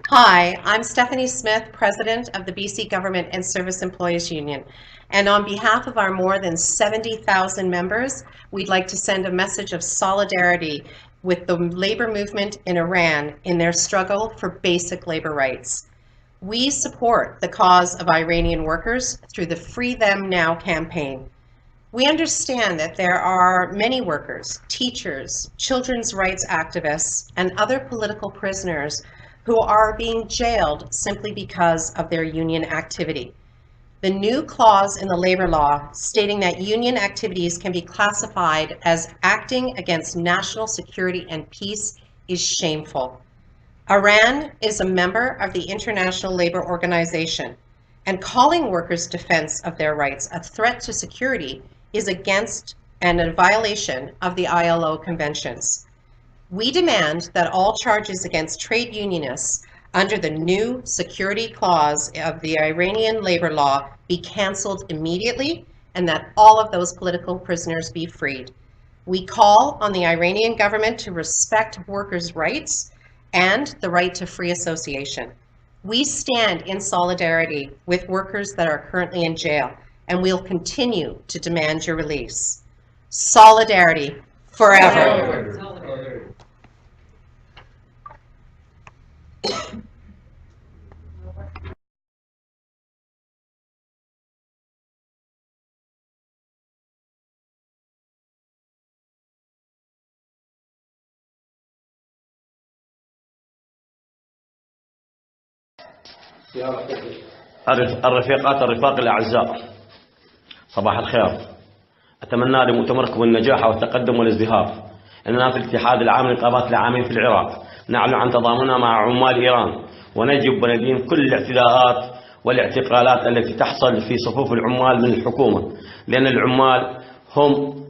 Hi, I'm Stephanie Smith, President of the BC Government and Service Employees Union. And on behalf of our more than 70,000 members, we'd like to send a message of solidarity with the labor movement in Iran in their struggle for basic labor rights. We support the cause of Iranian workers through the Free Them Now campaign. We understand that there are many workers, teachers, children's rights activists, and other political prisoners who are being jailed simply because of their union activity. The new clause in the labor law stating that union activities can be classified as acting against national security and peace is shameful. Iran is a member of the International Labor Organization, and calling workers' defense of their rights a threat to security is against and a violation of the ILO conventions. We demand that all charges against trade unionists under the new security clause of the Iranian labor law be canceled immediately and that all of those political prisoners be freed. We call on the Iranian government to respect workers' rights and the right to free association. We stand in solidarity with workers that are currently in jail, and we'll continue to demand your release. Solidarity forever. الرفاق الأعزاء، صباح الخير. أتمنى لمؤتمركم النجاح والتقدم والازدهار. إننا في الاتحاد العام للنقابات العاملين في العراق نعلن عن تضامننا مع عمال إيران، ونجب وندين كل الاعتداءات والاعتقالات التي تحصل في صفوف العمال من الحكومة، لأن العمال هم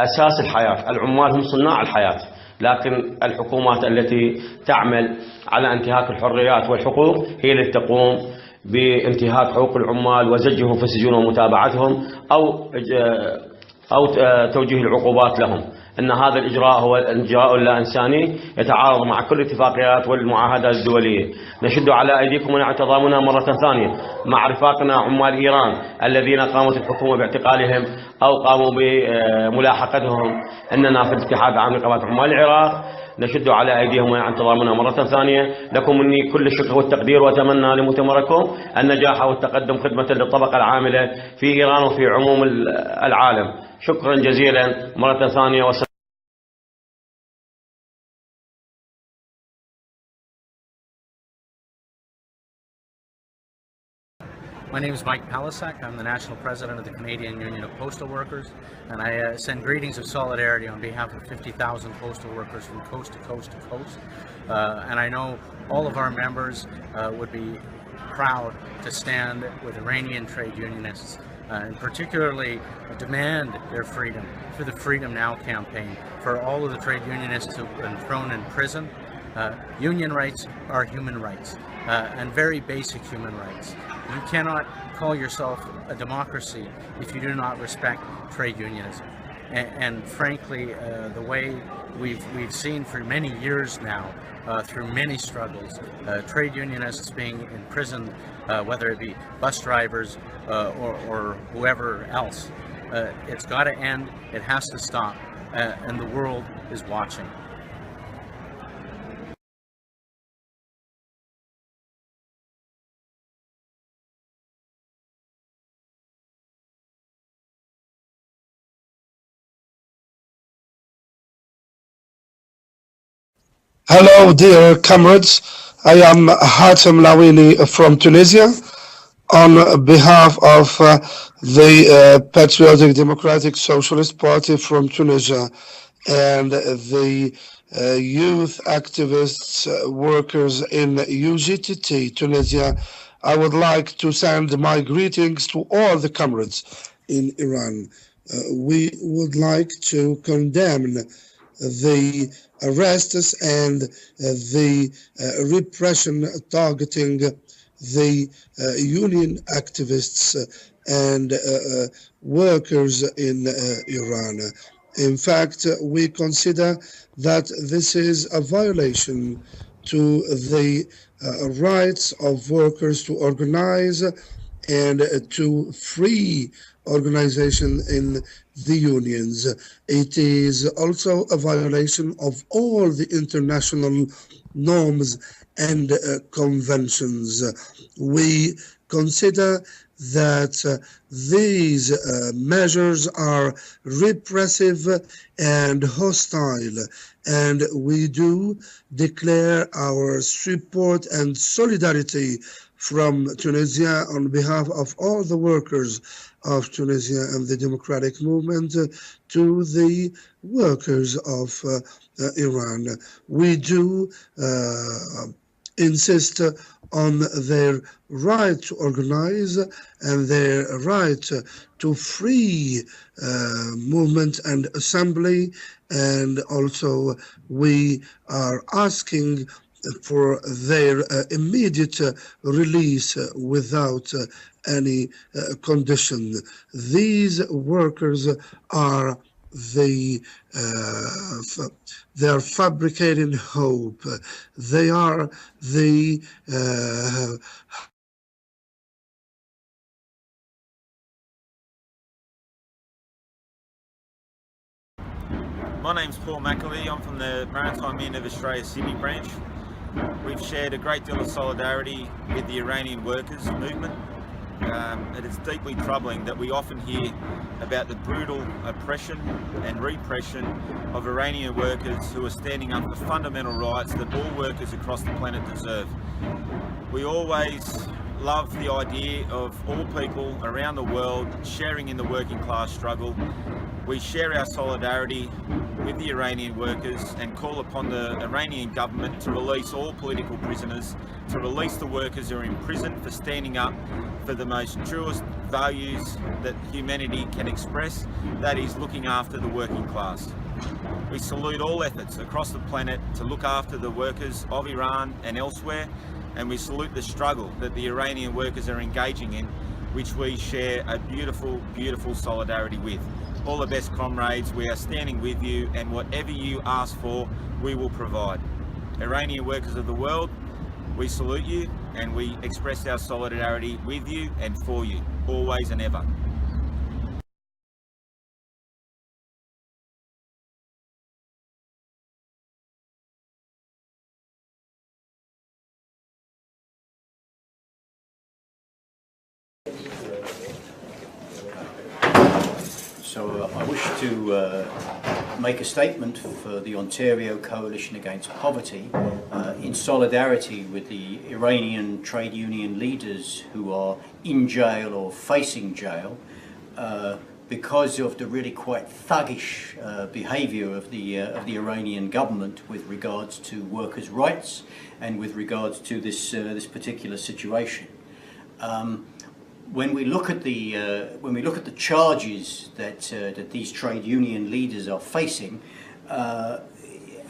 أساس الحياة، العمال هم صناع الحياة، لكن الحكومات التي تعمل على انتهاك الحريات والحقوق هي التي تقوم بانتهاك حقوق العمال وزجهم في السجون ومتابعتهم أو توجيه العقوبات لهم. أن هذا الإجراء هو إجراء لا إنساني يتعارض مع كل الاتفاقيات والمعاهدات الدولية. نشد على أيديكم ونعم تضامننا مرة ثانية مع رفاقنا عمال إيران الذين قامت الحكومة باعتقالهم أو قاموا بملاحقتهم. أننا في الاتحاد العام لنقابات عمال العراق نشد على أيديهم ونعم تضامننا مرة ثانية. لكم مني كل الشكر والتقدير، وأتمنى لمؤتمركم النجاح والتقدم خدمة للطبقة العاملة في إيران وفي عموم العالم. شكرا جزيلا مرة ثانية. My name is Mike Palisak. I'm the National President of the Canadian Union of Postal Workers, and I send greetings of solidarity on behalf of 50,000 postal workers from coast to coast to coast. And I know all of our members would be proud to stand with Iranian trade unionists and particularly demand their freedom through the Freedom Now campaign for all of the trade unionists who have been thrown in prison. Union rights are human rights, and very basic human rights. You cannot call yourself a democracy if you do not respect trade unionism. And frankly, the way we've seen for many years now, through many struggles, trade unionists being imprisoned, whether it be bus drivers or whoever else, it's got to end. It has to stop, and the world is watching. Hello, dear comrades. I am Hatem Lawini from Tunisia. On behalf of the Patriotic Democratic Socialist Party from Tunisia and the youth activists, workers in UGTT, Tunisia, I would like to send my greetings to all the comrades in Iran. We would like to condemn the arrests and the repression targeting the union activists and workers in Iran. In fact, we consider that this is a violation to the rights of workers to organize and to free organization in the unions. It is also a violation of all the international norms and conventions. We consider that these measures are repressive and hostile, and we do declare our support and solidarity from Tunisia on behalf of all the workers of Tunisia and the democratic movement to the workers of Iran. We do insist on their right to organize and their right to free movement and assembly, and also we are asking for their immediate release without any condition. These workers are they're fabricating hope. They are the My name's Paul McAlee. I'm from the Maritime Men of Australia Sydney branch. We've shared a great deal of solidarity with the Iranian workers movement. It is deeply troubling that we often hear about the brutal oppression and repression of Iranian workers who are standing up for fundamental rights that all workers across the planet deserve. We always love the idea of all people around the world sharing in the working class struggle. We share our solidarity with the Iranian workers and call upon the Iranian government to release all political prisoners, to release the workers who are in prison for standing up for the most truest values that humanity can express, that is looking after the working class. We salute all efforts across the planet to look after the workers of Iran and elsewhere, and we salute the struggle that the Iranian workers are engaging in, which we share a beautiful, beautiful solidarity with. All the best, comrades. We are standing with you, and whatever you ask for, we will provide. Iranian workers of the world, we salute you and we express our solidarity with you and for you, always and ever. So I wish to make a statement for the Ontario Coalition Against Poverty in solidarity with the Iranian trade union leaders who are in jail or facing jail because of the really quite thuggish behaviour of the Iranian government with regards to workers' rights and with regards to this particular situation. When we look at the charges that these trade union leaders are facing,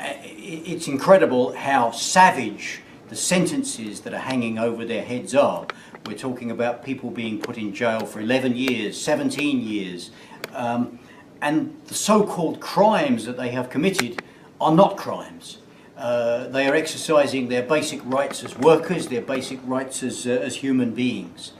it's incredible how savage the sentences that are hanging over their heads are. We're talking about people being put in jail for 11 years, 17 years, and the so-called crimes that they have committed are not crimes. They are exercising their basic rights as workers, their basic rights as human beings.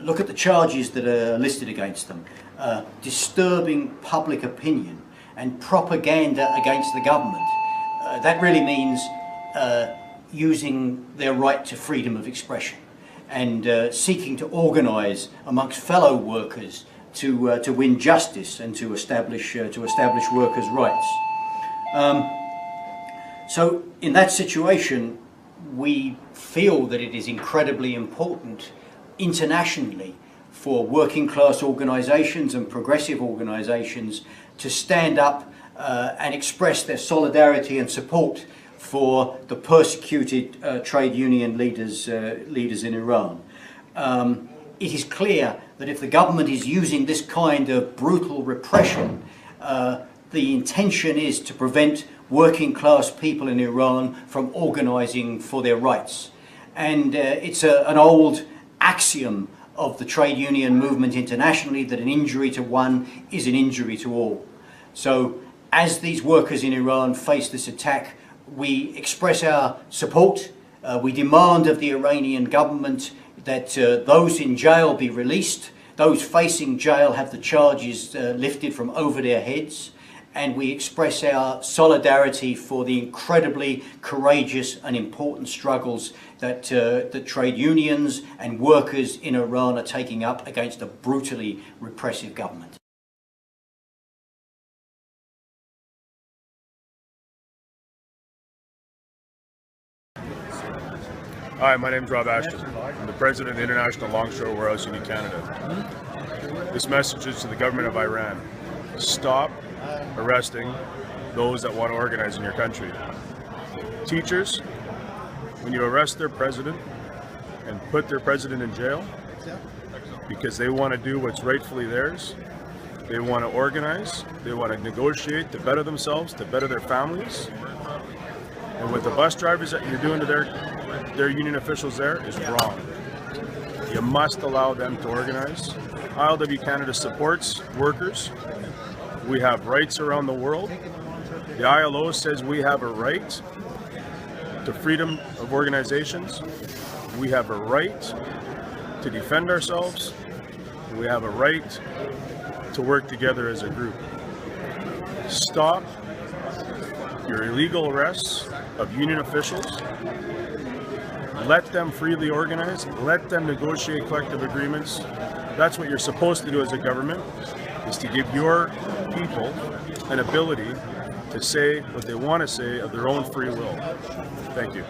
Look at the charges that are listed against them. Disturbing public opinion and propaganda against the government. That really means using their right to freedom of expression and seeking to organise amongst fellow workers to win justice and to establish workers' rights. So in that situation, we feel that it is incredibly important internationally for working class organisations and progressive organisations to stand up and express their solidarity and support for the persecuted trade union leaders in Iran. It is clear that if the government is using this kind of brutal repression, the intention is to prevent working class people in Iran from organising for their rights. And it's an old axiom of the trade union movement internationally that an injury to one is an injury to all. So as these workers in Iran face this attack, we express our support. We demand of the Iranian government that those in jail be released, those facing jail have the charges lifted from over their heads, and we express our solidarity for the incredibly courageous and important struggles that the trade unions and workers in Iran are taking up against a brutally repressive government. Hi, my name is Rob Ashton. I'm the president of the International Longshore Warehouse Union Canada. This message is to the government of Iran. Stop arresting those that want to organize in your country. Teachers, when you arrest their president and put their president in jail because they want to do what's rightfully theirs, they want to organize, they want to negotiate to better themselves, to better their families. And what the bus drivers that you're doing to their union officials there is wrong. You must allow them to organize. ILW Canada supports workers. We have rights around the world. The ILO says we have a right to freedom of organizations. We have a right to defend ourselves. We have a right to work together as a group. Stop your illegal arrests of union officials. Let them freely organize. Let them negotiate collective agreements. That's what you're supposed to do as a government, is to give your people an ability to say what they want to say of their own free will. Thank you.